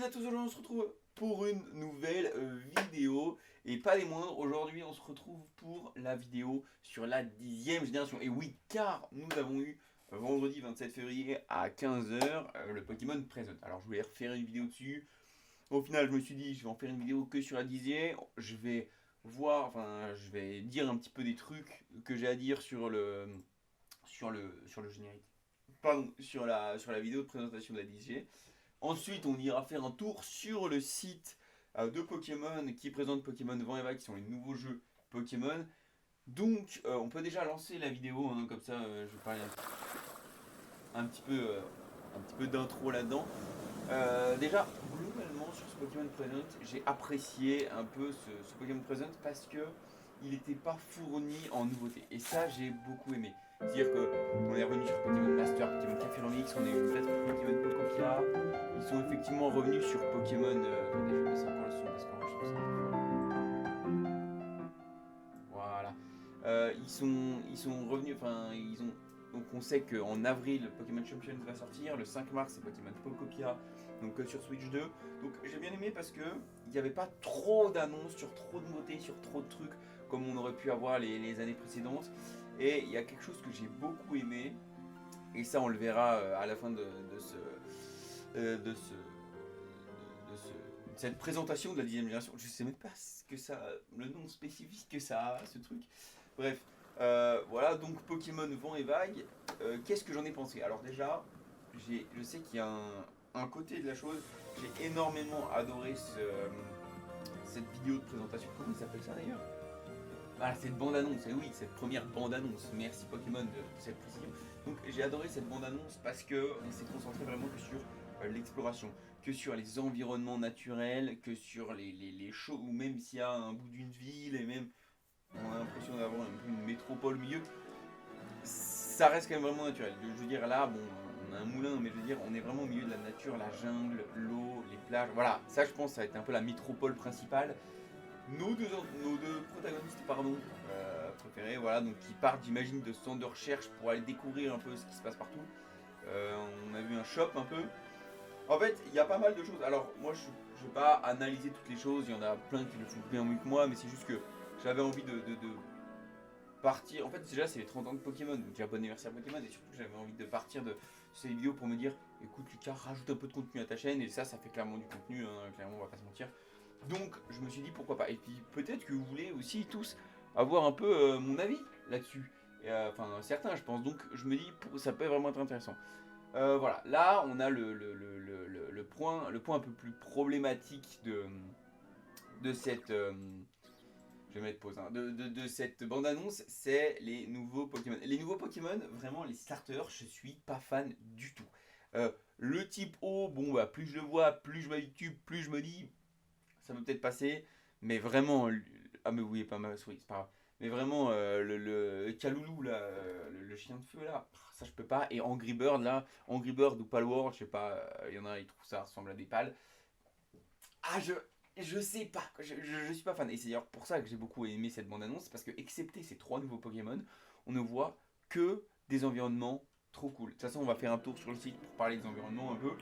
à tous, aujourd'hui on se retrouve pour une nouvelle vidéo et pas les moindres. Aujourd'hui on se retrouve pour la vidéo sur la 10e génération. Et oui, car nous avons eu vendredi 27 février à 15 h le Pokémon Present. Alors je voulais refaire une vidéo dessus. Au final je me suis dit je vais en faire une vidéo que sur la 10e. Je vais voir, enfin je vais dire un petit peu des trucs que j'ai à dire sur le générique. Pardon, sur la vidéo de présentation de la 10G. Ensuite, on ira faire un tour sur le site de Pokémon qui présente Pokémon Vent et Vague, qui sont les nouveaux jeux Pokémon. Donc, on peut déjà lancer la vidéo, hein, comme ça, je vais parler un petit peu d'intro là-dedans. Déjà, globalement, sur ce Pokémon Present, j'ai apprécié un peu ce Pokémon Present parce que il n'était pas fourni en nouveautés. Et ça, j'ai beaucoup aimé. C'est-à-dire qu'on est revenu sur Pokémon Master, Pokémon Caféromix, on est eu peut-être Pokémon Pocopia. Ils sont effectivement revenus sur Pokémon. Attendez, je vais baisser encore le son parce que moi je trouve ça un peu fort. Voilà. Ils sont revenus, enfin, ils ont. Donc on sait qu'en avril, Pokémon Champions va sortir, le 5 mars c'est Pokémon Pocopia, donc sur Switch 2. Donc j'ai bien aimé parce que il n'y avait pas trop d'annonces sur trop de nouveautés, sur trop de trucs comme on aurait pu avoir les années précédentes. Et il y a quelque chose que j'ai beaucoup aimé, et ça on le verra à la fin de cette présentation de la 10e génération. Je sais même pas ce que ça, le nom spécifique que ça a, ce truc. Bref, voilà, donc Pokémon Vent et Vague. Qu'est-ce que j'en ai pensé? Alors déjà, je sais qu'il y a un côté de la chose. J'ai énormément adoré cette vidéo de présentation. Comment il s'appelle ça d'ailleurs? Voilà, cette bande-annonce, et oui, cette première bande-annonce. Merci Pokémon de cette précision. Donc j'ai adoré cette bande-annonce parce qu'on s'est concentré vraiment que sur l'exploration, que sur les environnements naturels, que sur les shows, ou même s'il y a un bout d'une ville, et même on a l'impression d'avoir un peu une métropole au milieu, ça reste quand même vraiment naturel. Je veux dire, là, bon, on a un moulin, mais je veux dire, on est vraiment au milieu de la nature, la jungle, l'eau, les plages. Voilà, ça je pense, ça va être un peu la métropole principale. Nos deux protagonistes préférés, voilà, donc qui partent, j'imagine, de centres de recherche pour aller découvrir un peu ce qui se passe partout. On a vu un shop un peu. En fait, il y a pas mal de choses. Alors, moi, je ne vais pas analyser toutes les choses, il y en a plein qui le font bien mieux que moi, mais c'est juste que j'avais envie de partir. En fait, déjà, c'est les 30 ans de Pokémon, donc déjà bon anniversaire Pokémon, et surtout, j'avais envie de partir de ces vidéos pour me dire écoute, Lucas, rajoute un peu de contenu à ta chaîne, et ça fait clairement du contenu, hein, clairement, on va pas se mentir. Donc je me suis dit pourquoi pas. Et puis peut-être que vous voulez aussi tous avoir un peu mon avis là-dessus. Enfin certains je pense. Donc je me dis ça peut vraiment être intéressant. Voilà, là on a le point un peu plus problématique de cette... je vais mettre pause. Hein, de cette bande-annonce, c'est les nouveaux Pokémon. Les nouveaux Pokémon, vraiment les starters, je suis pas fan du tout. Le type O, bon bah plus je le vois, plus je vois YouTube, plus je me dis ça peut peut-être passer, mais vraiment, ah mais oui, pas ma souris, c'est pas grave. Mais vraiment, le Kaloulou, là, le chien de feu, là, ça je peux pas. Et Angry Bird, là, Angry Bird ou Palworld, je sais pas, il y en a, ils trouvent ça ressemble à des pales. Ah, je sais pas, je suis pas fan. Et c'est d'ailleurs pour ça que j'ai beaucoup aimé cette bande-annonce, parce que, excepté ces trois nouveaux Pokémon, on ne voit que des environnements trop cool. De toute façon, on va faire un tour sur le site pour parler des environnements un peu.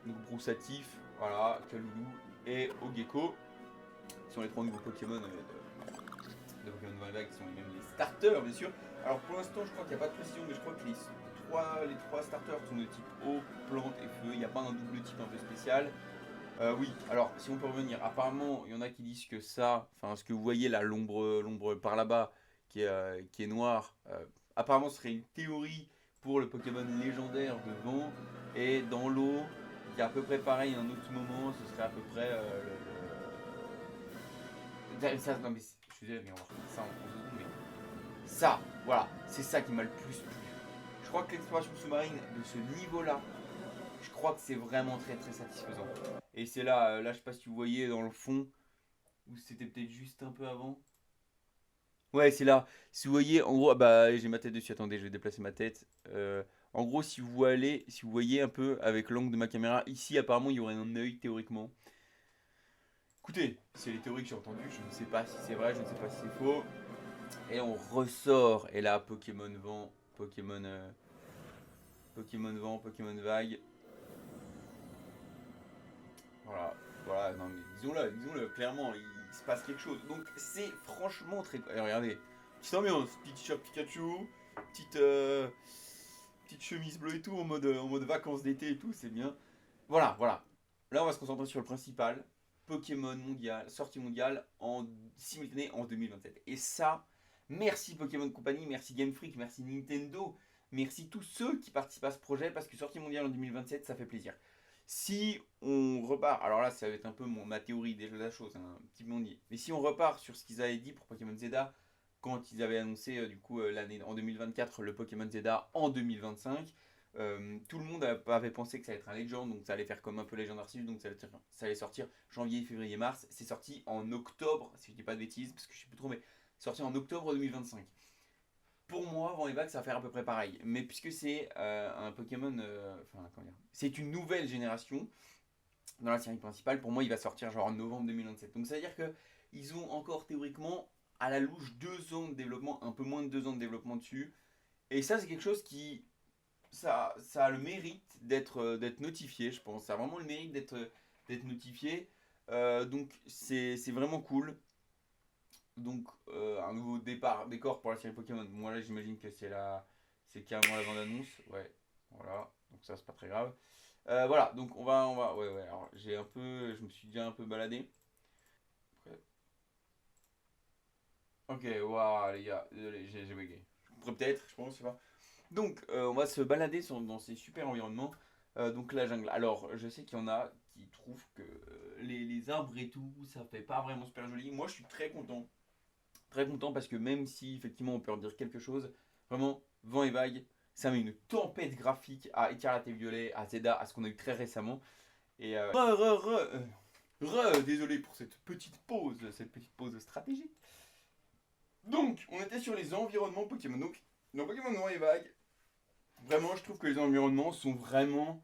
Donc, Broussatif, voilà, Kaloulou et Ogeko qui sont les trois nouveaux Pokémon de Pokémon Vanilla, qui sont même les starters, bien sûr. Alors pour l'instant, je crois qu'il n'y a pas de précision, mais je crois que les trois starters sont de type eau, plante et feu. Il n'y a pas un double type un peu spécial. Oui, alors si on peut revenir, apparemment, il y en a qui disent que ça, enfin ce que vous voyez là, l'ombre par là-bas, qui est noire, apparemment ce serait une théorie pour le Pokémon légendaire de vent. Et dans l'eau, il y a à peu près pareil, un autre moment, ce serait à peu près ça, non mais je suis désolé, mais on va refaire ça en 30 secondes, mais ça, voilà, c'est ça qui m'a le plus plu. Je crois que l'exploration sous-marine de ce niveau-là, je crois que c'est vraiment très très satisfaisant. Et c'est là, là je sais pas si vous voyez dans le fond, ou c'était peut-être juste un peu avant. Ouais, c'est là. Si vous voyez, en gros, ah bah j'ai ma tête dessus, attendez, je vais déplacer ma tête. En gros, si vous voyez un peu avec l'angle de ma caméra, ici apparemment il y aurait un œil théoriquement. Écoutez, c'est les théories que j'ai entendues, je ne sais pas si c'est vrai, je ne sais pas si c'est faux. Et on ressort. Et là, Pokémon Vent, Pokémon Vent, Pokémon Vague. Voilà, voilà, non mais disons-le, clairement, il se passe quelque chose. Donc c'est franchement très... Et regardez, petite ambiance, petit t-shirt Pikachu, petite, petite chemise bleue et tout, en mode vacances d'été et tout, c'est bien. Voilà, voilà. Là, on va se concentrer sur le principal. Pokémon mondial, sortie mondiale en simultané en 2027. Et ça, merci Pokémon Company, merci Game Freak, merci Nintendo, merci tous ceux qui participent à ce projet parce que sortie mondiale en 2027, ça fait plaisir. Si on repart, alors là, ça va être un peu ma théorie déjà de la chose, hein, un petit peu on y est. Mais si on repart sur ce qu'ils avaient dit pour Pokémon Zeta, quand ils avaient annoncé du coup l'année en 2024 le Pokémon Zeta en 2025, tout le monde avait pensé que ça allait être un Legend, donc ça allait faire comme un peu Legend Arceus, donc ça allait sortir janvier, février, mars. C'est sorti en octobre, si je dis pas de bêtises, parce que je sais plus trop, mais sorti en octobre 2025. Pour moi, Vent et Vague, ça va faire à peu près pareil. Mais puisque c'est un Pokémon, enfin, comment dire, c'est une nouvelle génération dans la série principale, pour moi, il va sortir genre en novembre 2027. Donc ça veut dire que ils ont encore théoriquement à la louche 2 ans de développement, un peu moins de 2 ans de développement dessus. Et ça, c'est quelque chose qui ça a le mérite d'être notifié, je pense. Ça a vraiment le mérite d'être notifié. Donc c'est vraiment cool. Donc un nouveau décor pour la série Pokémon. Moi là j'imagine que c'est carrément la bande annonce. Ouais, voilà. Donc ça c'est pas très grave. Voilà, donc ouais ouais. Alors je me suis déjà un peu baladé. Ouais. Ok, waouh les gars, désolé, j'ai bugué. Peut-être, je pense, je sais pas. Donc, on va se balader dans ces super environnements. Donc, la jungle. Alors, je sais qu'il y en a qui trouvent que les arbres et tout, ça fait pas vraiment super joli. Moi, je suis très content. Très content parce que même si, effectivement, on peut en dire quelque chose, vraiment, Vent et Vague, ça met une tempête graphique à Écarlate et Violet, à Zelda, à ce qu'on a eu très récemment. Et désolé pour cette petite pause stratégique. Donc, on était sur les environnements Pokémon. Donc, dans Pokémon Vent et Vague, vraiment, je trouve que les environnements sont vraiment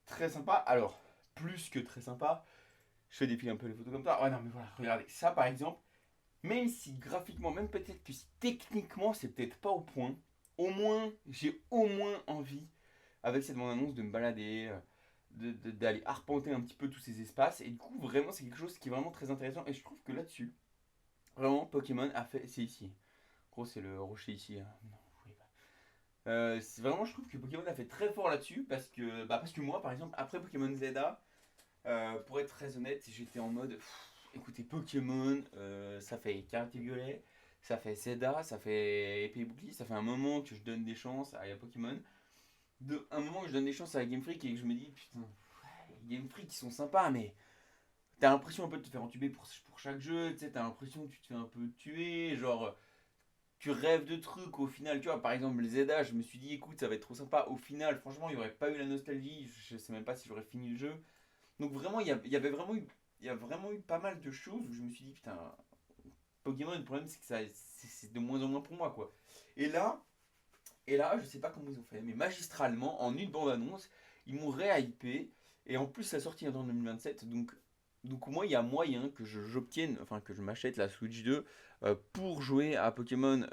très sympas. Alors, plus que très sympas, je fais défiler un peu les photos comme ça. Ouais, non, mais voilà, regardez, ça par exemple, même si graphiquement, même peut-être que si techniquement, c'est peut-être pas au point, au moins, j'ai au moins envie, avec cette bande-annonce, de me balader, d'aller arpenter un petit peu tous ces espaces. Et du coup, vraiment, c'est quelque chose qui est vraiment très intéressant. Et je trouve que là-dessus, vraiment, Pokémon a fait. C'est ici. En gros, c'est le rocher ici. Hein. Non, vous voyez pas. C'est vraiment, je trouve que Pokémon a fait très fort là-dessus parce que moi, par exemple, après Pokémon ZA, pour être très honnête, j'étais en mode, écoutez, Pokémon, ça fait Carte et Violet, ça fait Zelda, ça fait Épée et Bouclier, ça fait un moment que je donne des chances à Pokémon, un moment que je donne des chances à Game Freak et que je me dis, putain, ouais, Game Freak ils sont sympas, mais t'as l'impression un peu de te faire entuber pour chaque jeu, tu sais, t'as l'impression que tu te fais un peu tuer, genre tu rêves de trucs au final, tu vois, par exemple les Zelda, je me suis dit écoute ça va être trop sympa, au final franchement il n'y aurait pas eu la nostalgie, je sais même pas si j'aurais fini le jeu. Donc vraiment il y avait vraiment eu, il y a vraiment eu pas mal de choses où je me suis dit putain, Pokémon le problème c'est que c'est de moins en moins pour moi quoi. Et là, et là je sais pas comment ils ont fait, mais magistralement en une bande annonce, ils m'ont réhypé et en plus ça sortit en 2027 donc moi il y a moyen que j'obtienne, enfin que je m'achète la Switch 2 pour jouer à Pokémon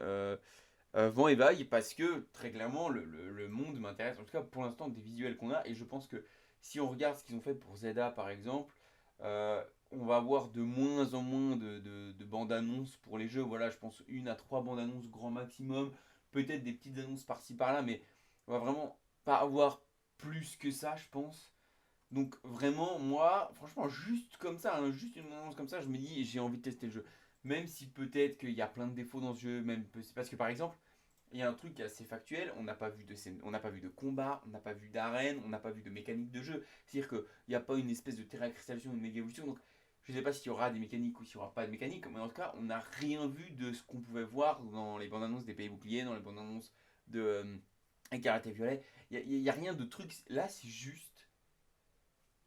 Vent et Vague parce que très clairement le monde m'intéresse, en tout cas pour l'instant des visuels qu'on a et je pense que si on regarde ce qu'ils ont fait pour Zelda par exemple, euh, on va avoir de moins en moins de bandes annonces pour les jeux, voilà je pense 1 à 3 bandes annonces grand maximum, peut-être des petites annonces par-ci par-là mais on va vraiment pas avoir plus que ça je pense. Donc vraiment moi franchement juste comme ça, hein, juste une annonce comme ça je me dis j'ai envie de tester le jeu. Même si peut-être qu'il y a plein de défauts dans ce jeu, même parce que par exemple il y a un truc assez factuel, on n'a pas vu de scène, on n'a pas vu de combat, on n'a pas vu d'arène, on n'a pas vu de mécanique de jeu. C'est-à-dire qu'il n'y a pas une espèce de terra cristallisation, une méga évolution. Donc je ne sais pas s'il y aura des mécaniques ou s'il n'y aura pas de mécanique, mais en tout cas, on n'a rien vu de ce qu'on pouvait voir dans les bandes annonces des Pays Boucliers, dans les bandes annonces de Écarlate et Violet. Il n'y a rien de truc. Là, c'est juste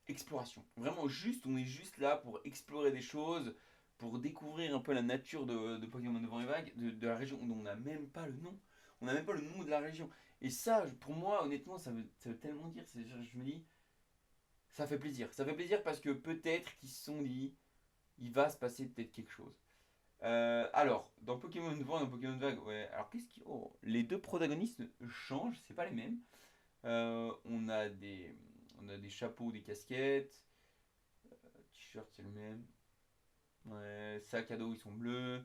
exploration. Vraiment, juste, on est juste là pour explorer des choses, pour découvrir un peu la nature de Pokémon de Vent et Vague, de la région dont on n'a même pas le nom. On n'a même pas le nom de la région. Et ça, pour moi, honnêtement, ça veut tellement dire. Je me dis, ça fait plaisir. Ça fait plaisir parce que peut-être qu'ils se sont dit, il va se passer peut-être quelque chose. Alors, dans Pokémon Vent et dans Pokémon Vague, ouais. Alors, qu'est-ce qui. Oh, les deux protagonistes changent, c'est pas les mêmes. Euh, on a des, on a des chapeaux, des casquettes, t-shirt c'est le même. Ouais, sac à dos ils sont bleus.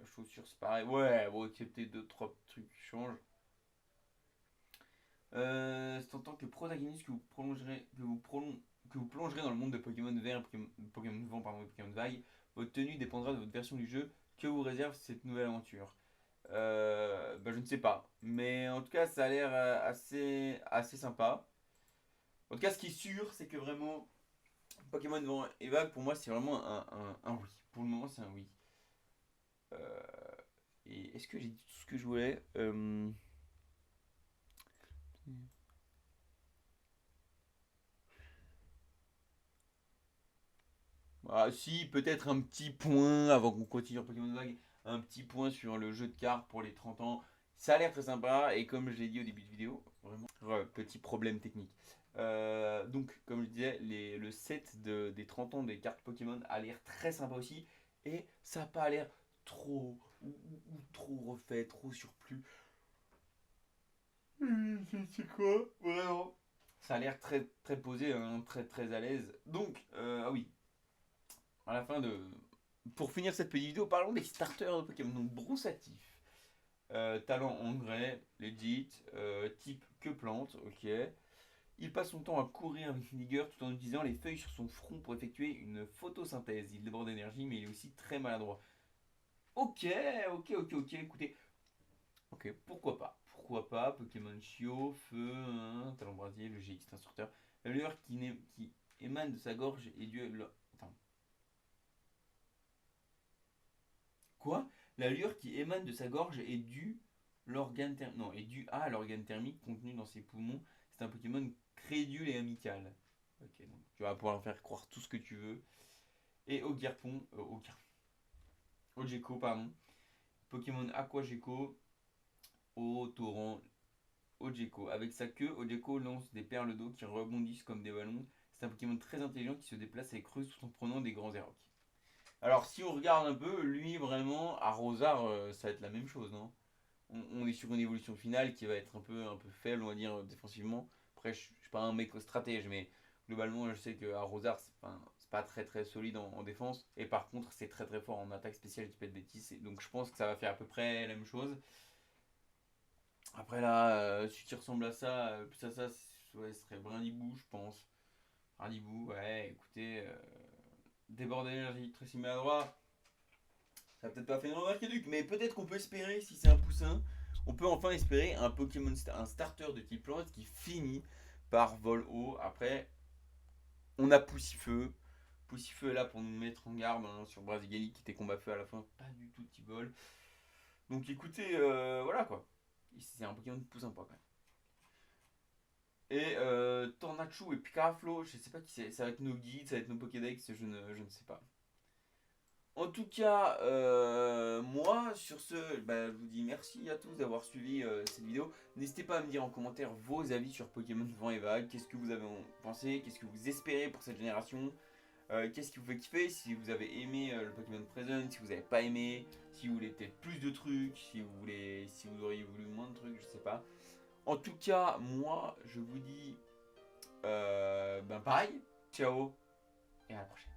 Chaussures c'est pareil. Ouais, bon, excepté 2-3 trucs qui changent. C'est en tant que protagoniste que vous plongerez dans le monde de Pokémon vert et Pokémon vent, pardon, et Pokémon vague. Votre tenue dépendra de votre version du jeu. Que vous réserve cette nouvelle aventure? Bah, je ne sais pas. Mais en tout cas, ça a l'air assez sympa. En tout cas, ce qui est sûr, c'est que vraiment, Pokémon Vent et Vague, pour moi, c'est vraiment un oui. Pour le moment, c'est un oui. Euh, et est-ce que j'ai dit tout ce que je voulais? Ah, si, peut-être un petit point avant qu'on continue sur Pokémon Vague. Un petit point sur le jeu de cartes pour les 30 ans. Ça a l'air très sympa. Et comme je l'ai dit au début de vidéo, vraiment, ouais, petit problème technique. Donc, comme je disais, le set des 30 ans des cartes Pokémon a l'air très sympa aussi. Et ça n'a pas l'air trop ou trop refait, trop surplus. C'est quoi? Vraiment. Ça a l'air très très posé, hein, très très à l'aise. Donc, ah oui, à la fin de. Pour finir cette petite vidéo, parlons des starters de Pokémon. Donc, Broussatif, talent engrais, legit, type que plante, ok. Il passe son temps à courir avec une vigueur tout en utilisant les feuilles sur son front pour effectuer une photosynthèse. Il déborde d'énergie, mais il est aussi très maladroit. Ok, ok. Écoutez, ok, pourquoi pas? Pourquoi pas? Pokémon Chio, Feu, hein, Talon Brasier, le GX instructeur. La lueur qui émane de sa gorge est due. Attends. Quoi? La lueur qui émane de sa gorge est due non, est due à l'organe thermique contenu dans ses poumons. C'est un Pokémon crédule et amical. Ok, donc tu vas pouvoir faire croire tout ce que tu veux. Et Ogeko, pardon. Pokémon Aqua Gecko, au torrent Ogeko. Avec sa queue, Ogeko lance des perles d'eau qui rebondissent comme des ballons. C'est un Pokémon très intelligent qui se déplace et creuse tout en prenant des grands airocks. Alors si on regarde un peu, lui vraiment, à Rosard, ça va être la même chose, non? On est sur une évolution finale qui va être un peu faible, on va dire, défensivement. Après, je suis pas un mec stratège, mais globalement, je sais qu'à Rosard, c'est pas très très solide en défense. Et par contre, c'est très très fort en attaque spéciale, je dis pas de bêtises. Donc je pense que ça va faire à peu près la même chose. Après là, celui qui ressemble à ça, plus à ça, ouais, ce serait Brindibou, je pense. Brindibou, ouais, écoutez, débordé d'énergie, très maladroit. Ça n'a peut-être pas fait une remarque éduque, mais peut-être qu'on peut espérer, si c'est un poussin, on peut enfin espérer un Pokémon, un starter de type plante qui finit par vol haut. Après, on a Poussifeu. Poussifeu est là pour nous mettre en garde, hein, sur Brasigali qui était combat feu à la fin, pas du tout type vol. Donc écoutez, voilà quoi. C'est un Pokémon plus sympa quand même. Et Tornachu et Picaraflo, je sais pas qui c'est, ça va être nos guides, ça va être nos Pokédex, je ne sais pas. En tout cas, moi, sur ce, bah, je vous dis merci à tous d'avoir suivi cette vidéo. N'hésitez pas à me dire en commentaire vos avis sur Pokémon Vent et Vague. Qu'est-ce que vous avez pensé? Qu'est-ce que vous espérez pour cette génération? Qu'est-ce qui vous fait kiffer? Si vous avez aimé le Pokémon Present, si vous n'avez pas aimé, si vous voulez peut-être plus de trucs, si vous auriez voulu moins de trucs, je sais pas. En tout cas, moi, je vous dis, ben pareil, ciao et à la prochaine.